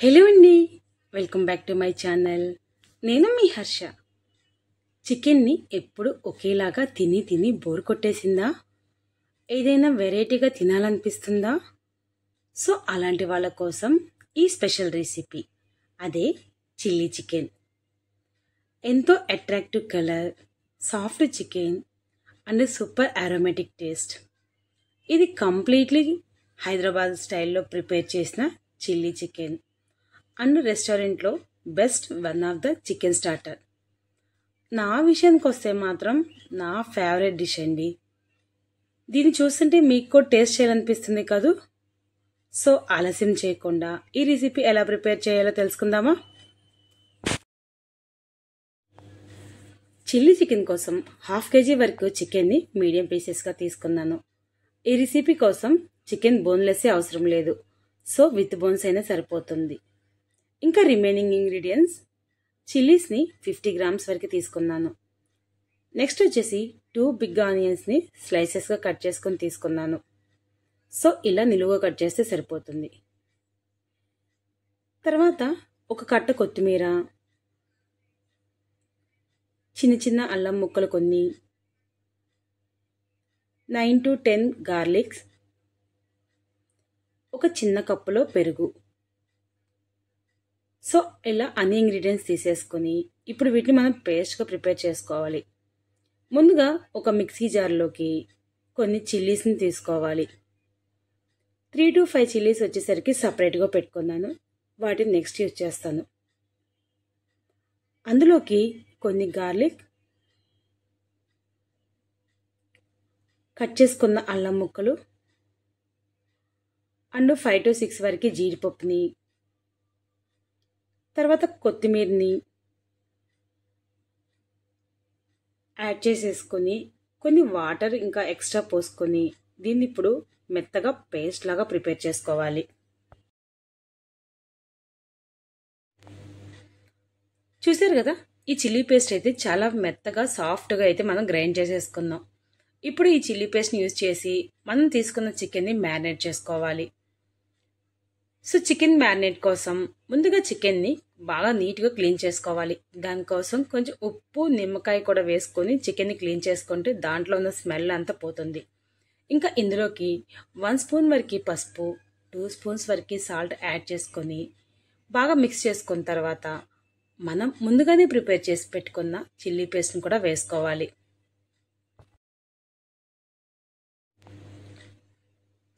Hello అండి, welcome back to my channel. నేను మీ హర్ష. చికెన్ని ఎప్పుడు ఒకేలాగా తిని తిని బోర్ కొట్టేసిందా? ఏదైనా వెరైటీగా తినాలనిపిస్తుందా? సో అలాంటి వాళ్ళ కోసం ఈ స్పెషల్ రెసిపీ, అదే చిల్లీ చికెన్. ఎంతో attractive colour, soft chicken and super aromatic taste. ఇది కంప్లీట్లీ హైదరాబాద్ స్టైల్లో ప్రిపేర్ చేసిన చిల్లీ చికెన్ అండ్ రెస్టారెంట్లో best one of the chicken starter. నా విషయానికి వస్తే మాత్రం నా ఫేవరెట్ డిష్ అండి. దీన్ని చూస్తుంటే మీకు కూడా టేస్ట్ చేయాలనిపిస్తుంది కదూ. సో ఆలస్యం చేయకుండా ఈ రెసిపీ ఎలా ప్రిపేర్ చేయాలో తెలుసుకుందామా? చిల్లీ చికెన్ కోసం 1/2 kg వరకు చికెన్ని మీడియం పీసెస్గా తీసుకున్నాను. ఈ రెసిపీ కోసం చికెన్ బోన్లెస్ అవసరం లేదు, సో విత్ బోన్స్ అయినా సరిపోతుంది. ఇంకా రిమైనింగ్ ఇంగ్రీడియంట్స్, చిల్లీస్ని 50 grams వరకు తీసుకున్నాను. నెక్స్ట్ వచ్చేసి 2 బిగ్ ఆనియన్స్ని స్లైసెస్గా కట్ చేసుకొని తీసుకున్నాను. సో ఇలా నిలువుగా కట్ చేస్తే సరిపోతుంది. తర్వాత ఒక కట్ట కొత్తిమీర, చిన్న చిన్న అల్లం ముక్కలు కొన్ని, 9 to 10 గార్లిక్స్, ఒక చిన్న కప్పులో పెరుగు. సో ఇలా అన్ని ఇంగ్రీడియంట్స్ తీసేసుకొని ఇప్పుడు వీటిని మనం పేస్ట్గా ప్రిపేర్ చేసుకోవాలి. ముందుగా ఒక మిక్సీ జార్లోకి కొన్ని చిల్లీస్ని తీసుకోవాలి. 3 to 5 చిల్లీస్ వచ్చేసరికి సపరేట్గా పెట్టుకున్నాను. వాటిని నెక్స్ట్ యూజ్ చేస్తాను. అందులోకి కొన్ని గార్లిక్, కట్ చేసుకున్న అల్లం ముక్కలు అండ్ 5 to 6 వరకు జీడిపప్పుని, తర్వాత కొత్తిమీరని యాడ్ చేసేసుకొని కొన్ని వాటర్ ఇంకా ఎక్స్ట్రా పోసుకొని దీన్ని ఇప్పుడు మెత్తగా పేస్ట్ లాగా ప్రిపేర్ చేసుకోవాలి. చూసారు కదా, ఈ చిల్లీ పేస్ట్ అయితే చాలా మెత్తగా సాఫ్ట్గా అయితే మనం గ్రైండ్ చేసేసుకున్నాం. ఇప్పుడు ఈ చిల్లీ పేస్ట్ని యూజ్ చేసి మనం తీసుకున్న చికెన్ని మ్యారినేట్ చేసుకోవాలి. సో చికెన్ మ్యారినేట్ కోసం ముందుగా చికెన్ని బాగా నీట్గా క్లీన్ చేసుకోవాలి. దానికోసం కొంచెం ఉప్పు, నిమ్మకాయ కూడా వేసుకొని చికెన్ని క్లీన్ చేసుకుంటే దాంట్లో ఉన్న స్మెల్ అంతా పోతుంది. ఇంకా ఇందులోకి 1 స్పూన్ వరకు పసుపు, 2 స్పూన్స్ వరకు సాల్ట్ యాడ్ చేసుకొని బాగా మిక్స్ చేసుకున్న తర్వాత మనం ముందుగానే ప్రిపేర్ చేసి పెట్టుకున్న చిల్లీ పేస్ట్ని కూడా వేసుకోవాలి.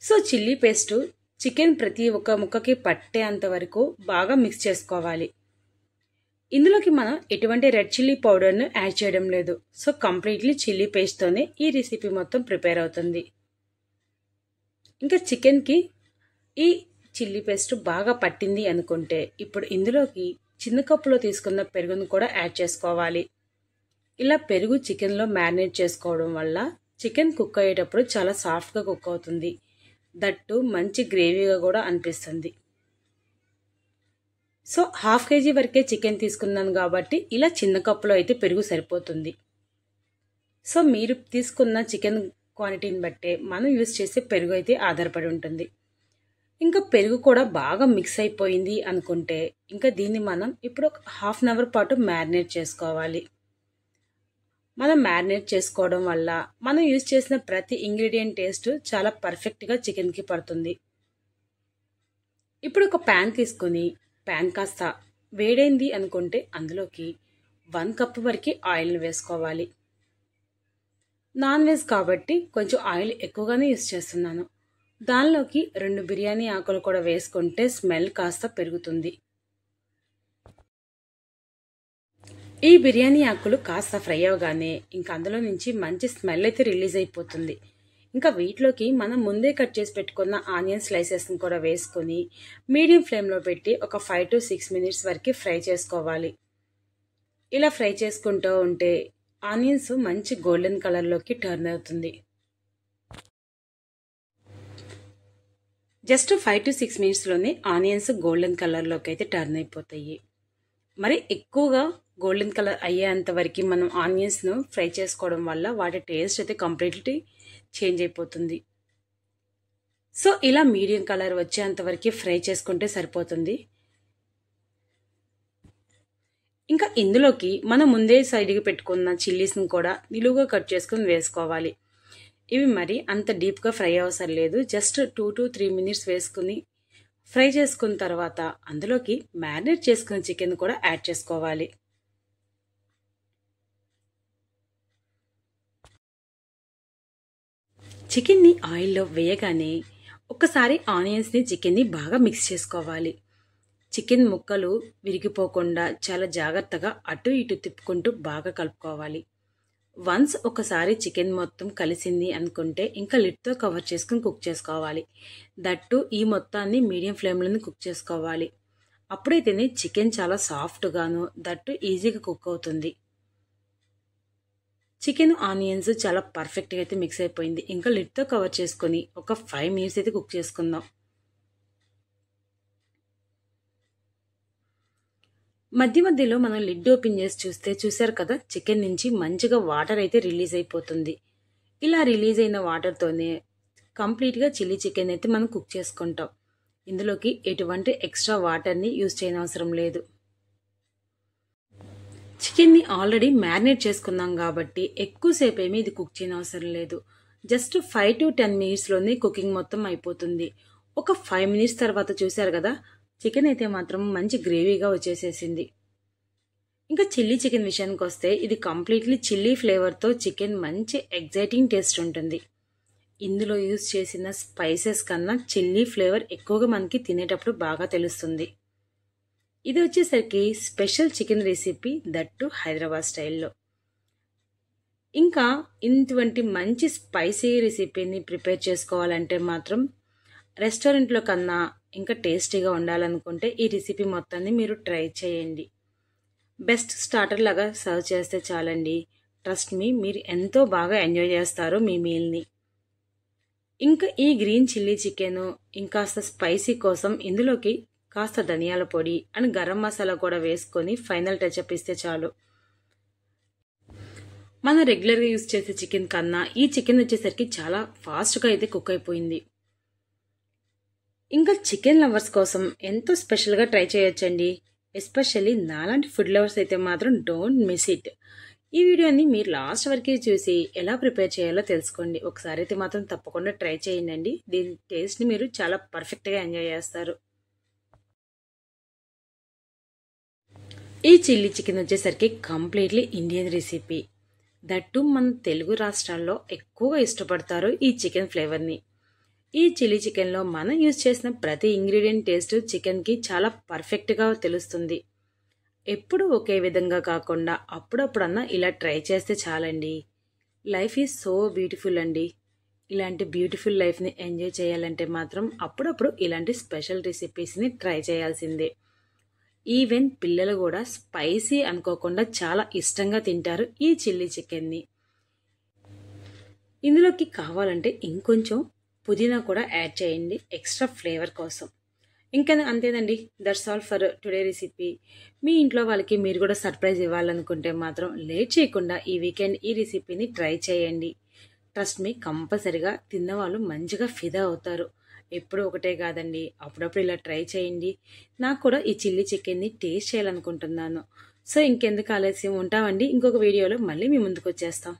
సో చిల్లీ పేస్టు చికెన్ ప్రతి ఒక్క ముక్కకి పట్టేంత వరకు బాగా మిక్స్ చేసుకోవాలి. ఇందులోకి మనం ఎటువంటి రెడ్ చిల్లీ పౌడర్ను యాడ్ చేయడం లేదు. సో కంప్లీట్లీ చిల్లీ పేస్ట్తోనే ఈ రెసిపీ మొత్తం ప్రిపేర్ అవుతుంది. ఇంకా చికెన్కి ఈ చిల్లీ పేస్ట్ బాగా పట్టింది అనుకుంటే ఇప్పుడు ఇందులోకి చిన్న కప్పులో తీసుకున్న పెరుగును కూడా యాడ్ చేసుకోవాలి. ఇలా పెరుగు చికెన్లో మ్యారినేట్ చేసుకోవడం వల్ల చికెన్ కుక్ అయ్యేటప్పుడు చాలా సాఫ్ట్గా కుక్ అవుతుంది. దట్టు మంచి గ్రేవీగా కూడా అనిపిస్తుంది. సో 1/2 kg వరకే చికెన్ తీసుకున్నాను కాబట్టి ఇలా చిన్న కప్పులో అయితే పెరుగు సరిపోతుంది. సో మీరు తీసుకున్న చికెన్ క్వాంటిటీని బట్టే మనం యూజ్ చేసే పెరుగు అయితే ఆధారపడి ఉంటుంది. ఇంకా పెరుగు కూడా బాగా మిక్స్ అయిపోయింది అనుకుంటే ఇంకా దీన్ని మనం ఇప్పుడు ఒక 1/2 hour పాటు మ్యారినేట్ చేసుకోవాలి. మనం మ్యారినేట్ చేసుకోవడం వల్ల మనం యూజ్ చేసిన ప్రతి ఇంగ్రీడియంట్ టేస్ట్ చాలా పర్ఫెక్ట్గా చికెన్కి పడుతుంది. ఇప్పుడు ఒక ప్యాన్ తీసుకొని ప్యాన్ కాస్త వేడైంది అనుకుంటే అందులోకి 1 కప్ వరకు ఆయిల్ని వేసుకోవాలి. నాన్ వెజ్ కాబట్టి కొంచెం ఆయిల్ ఎక్కువగానే యూజ్ చేస్తున్నాను. దానిలోకి 2 బిర్యానీ ఆకులు కూడా వేసుకుంటే స్మెల్ కాస్త పెరుగుతుంది. ఈ బిర్యానీ ఆకులు కాస్త ఫ్రై అవగానే ఇంకా అందులో నుంచి మంచి స్మెల్ అయితే రిలీజ్ అయిపోతుంది. ఇంకా వీటిలోకి మనం ముందే కట్ చేసి పెట్టుకున్న ఆనియన్ స్లైసెస్ని కూడా వేసుకొని మీడియం ఫ్లేమ్లో పెట్టి ఒక 5 to 6 minutes వరకు ఫ్రై చేసుకోవాలి. ఇలా ఫ్రై చేసుకుంటూ ఉంటే ఆనియన్స్ మంచి గోల్డెన్ కలర్లోకి టర్న్ అవుతుంది. జస్ట్ 5 to 6 minutesలోనే ఆనియన్స్ గోల్డెన్ కలర్లోకి అయితే టర్న్ అయిపోతాయి. మరి ఎక్కువగా గోల్డెన్ కలర్ అయ్యేంత వరకు మనం ఆనియన్స్ను ఫ్రై చేసుకోవడం వల్ల వాటి టేస్ట్ అయితే కంప్లీట్లీ చేంజ్ అయిపోతుంది. సో ఇలా మీడియం కలర్ వచ్చేంత వరకు ఫ్రై చేసుకుంటే సరిపోతుంది. ఇంకా ఇందులోకి మనం ముందే సైడ్కి పెట్టుకున్న చిల్లీస్ని కూడా నిలువుగా కట్ చేసుకుని వేసుకోవాలి. ఇవి మరి అంత డీప్గా ఫ్రై అవసరం లేదు. జస్ట్ 2 to 3 minutes వేసుకుని ఫ్రై చేసుకున్న తర్వాత అందులోకి మ్యారినేట్ చేసుకున్న చికెన్ కూడా యాడ్ చేసుకోవాలి. చికెన్ని ఆయిల్లో వేయగానే ఒకసారి ఆనియన్స్ని చికెన్ని బాగా మిక్స్ చేసుకోవాలి. చికెన్ ముక్కలు విరిగిపోకుండా చాలా జాగ్రత్తగా అటు ఇటు తిప్పుకుంటూ బాగా కలుపుకోవాలి. వన్స్ ఒకసారి చికెన్ మొత్తం కలిసింది అనుకుంటే ఇంకా లిడ్తో కవర్ చేసుకుని కుక్ చేసుకోవాలి. దట్టు ఈ మొత్తాన్ని మీడియం ఫ్లేమ్లోనే కుక్ చేసుకోవాలి. అప్పుడైతేనే చికెన్ చాలా సాఫ్ట్గాను దట్టు ఈజీగా కుక్ అవుతుంది. చికెన్ ఆనియన్స్ చాలా పర్ఫెక్ట్గా అయితే మిక్స్ అయిపోయింది. ఇంకా లిడ్తో కవర్ చేసుకొని ఒక 5 minutes అయితే కుక్ చేసుకుందాం. మధ్య మధ్యలో మనం లిడ్ ఓపెన్ చేసి చూస్తే చూసారు కదా, చికెన్ నుంచి మంచిగా వాటర్ అయితే రిలీజ్ అయిపోతుంది. ఇలా రిలీజ్ అయిన వాటర్తోనే కంప్లీట్గా చిల్లీ చికెన్ అయితే మనం కుక్ చేసుకుంటాం. ఇందులోకి ఎటువంటి ఎక్స్ట్రా వాటర్ని యూజ్ చేయనవసరం లేదు. చికెన్ని ఆల్రెడీ మ్యారినేట్ చేసుకున్నాం కాబట్టి ఎక్కువసేపు ఏమీ ఇది కుక్ చేయనవసరం లేదు. జస్ట్ 5 to 10 minutesలోనే కుకింగ్ మొత్తం అయిపోతుంది. ఒక 5 minutes తర్వాత చూసారు కదా, చికెన్ అయితే మాత్రం మంచి గ్రేవీగా వచ్చేసేసింది. ఇంకా చిల్లీ చికెన్ విషయానికి వస్తే ఇది కంప్లీట్లీ చిల్లీ ఫ్లేవర్తో చికెన్ మంచి ఎగ్జైటింగ్ టేస్ట్ ఉంటుంది. ఇందులో యూజ్ చేసిన స్పైసెస్ కన్నా చిల్లీ ఫ్లేవర్ ఎక్కువగా మనకి తినేటప్పుడు బాగా తెలుస్తుంది. ఇది వచ్చేసరికి special chicken recipe, that Hyderabad స్టైల్లో. ఇంకా ఇటువంటి మంచి స్పైసీ రెసిపీని ప్రిపేర్ చేసుకోవాలంటే మాత్రం రెస్టారెంట్లో కన్నా ఇంకా టేస్టీగా ఉండాలనుకుంటే ఈ రెసిపీ మొత్తాన్ని మీరు ట్రై చేయండి. బెస్ట్ స్టార్టర్ లాగా సర్వ్ చేస్తే చాలండి. ట్రస్ట్ మీ, మీరు ఎంతో బాగా ఎంజాయ్ చేస్తారు మీ మీల్ని. ఇంకా ఈ గ్రీన్ చిల్లీ చికెన్ ఇంకాస్త స్పైసీ కోసం ఇందులోకి కాస్త ధనియాల పొడి అండ్ గరం మసాలా కూడా వేసుకొని ఫైనల్ టచ్అప్ ఇస్తే చాలు. మనం రెగ్యులర్గా యూజ్ చేసే చికెన్ కన్నా ఈ చికెన్ వచ్చేసరికి చాలా ఫాస్ట్గా అయితే కుక్ అయిపోయింది. ఇంకా చికెన్ లవర్స్ కోసం ఎంతో స్పెషల్గా ట్రై చేయొచ్చండి. ఎస్పెషల్లీ నాలాంటి ఫుడ్ లవర్స్ అయితే మాత్రం డోంట్ మిస్ ఇట్. ఈ వీడియోని మీరు లాస్ట్ వరకు చూసి ఎలా ప్రిపేర్ చేయాలో తెలుసుకోండి. ఒకసారి అయితే మాత్రం తప్పకుండా ట్రై చేయండి. దీని టేస్ట్ని మీరు చాలా పర్ఫెక్ట్గా ఎంజాయ్ చేస్తారు. ఈ చిల్లీ చికెన్ వచ్చేసరికి కంప్లీట్లీ ఇండియన్ రెసిపీ. దట్టు మన తెలుగు రాష్ట్రాల్లో ఎక్కువగా ఇష్టపడతారు ఈ చికెన్ ఫ్లేవర్ని. ఈ చిల్లీ చికెన్లో మనం యూజ్ చేసిన ప్రతి ఇంగ్రీడియంట్ టేస్ట్ చికెన్కి చాలా పర్ఫెక్ట్గా తెలుస్తుంది. ఎప్పుడు ఒకే విధంగా కాకుండా అప్పుడప్పుడన్నా ఇలా ట్రై చేస్తే చాలండి. లైఫ్ ఈజ్ సో బ్యూటిఫుల్ అండి. ఇలాంటి బ్యూటిఫుల్ లైఫ్ని ఎంజాయ్ చేయాలంటే మాత్రం అప్పుడప్పుడు ఇలాంటి స్పెషల్ రెసిపీస్ని ట్రై చేయాల్సిందే. ఈవెన్ పిల్లలు కూడా స్పైసీ అనుకోకుండా చాలా ఇష్టంగా తింటారు ఈ చిల్లీ చికెన్ని. ఇందులోకి కావాలంటే ఇంకొంచెం పుదీనా కూడా యాడ్ చేయండి ఎక్స్ట్రా ఫ్లేవర్ కోసం. ఇంకా అంతేనండి, that's all for today recipe. మీ ఇంట్లో వాళ్ళకి మీరు కూడా సర్ప్రైజ్ ఇవ్వాలనుకుంటే మాత్రం లేట్ చేయకుండా ఈ వీకెండ్ ఈ రెసిపీని ట్రై చేయండి. ట్రస్ట్ మీ, కంపల్సరిగా తిన్నవాళ్ళు మంచిగా ఫిదా అవుతారు. ఎప్పుడు ఒకటే కాదండి, అప్పుడప్పుడు ఇలా ట్రై చేయండి. నాకు కూడా ఈ చిల్లీ చికెన్ని టేస్ట్ చేయాలనుకుంటున్నాను. సో ఇంకెందుకు ఆలస్యం, ఉంటామండి. ఇంకొక వీడియోలో మళ్ళీ మీ ముందుకు వచ్చేస్తాం.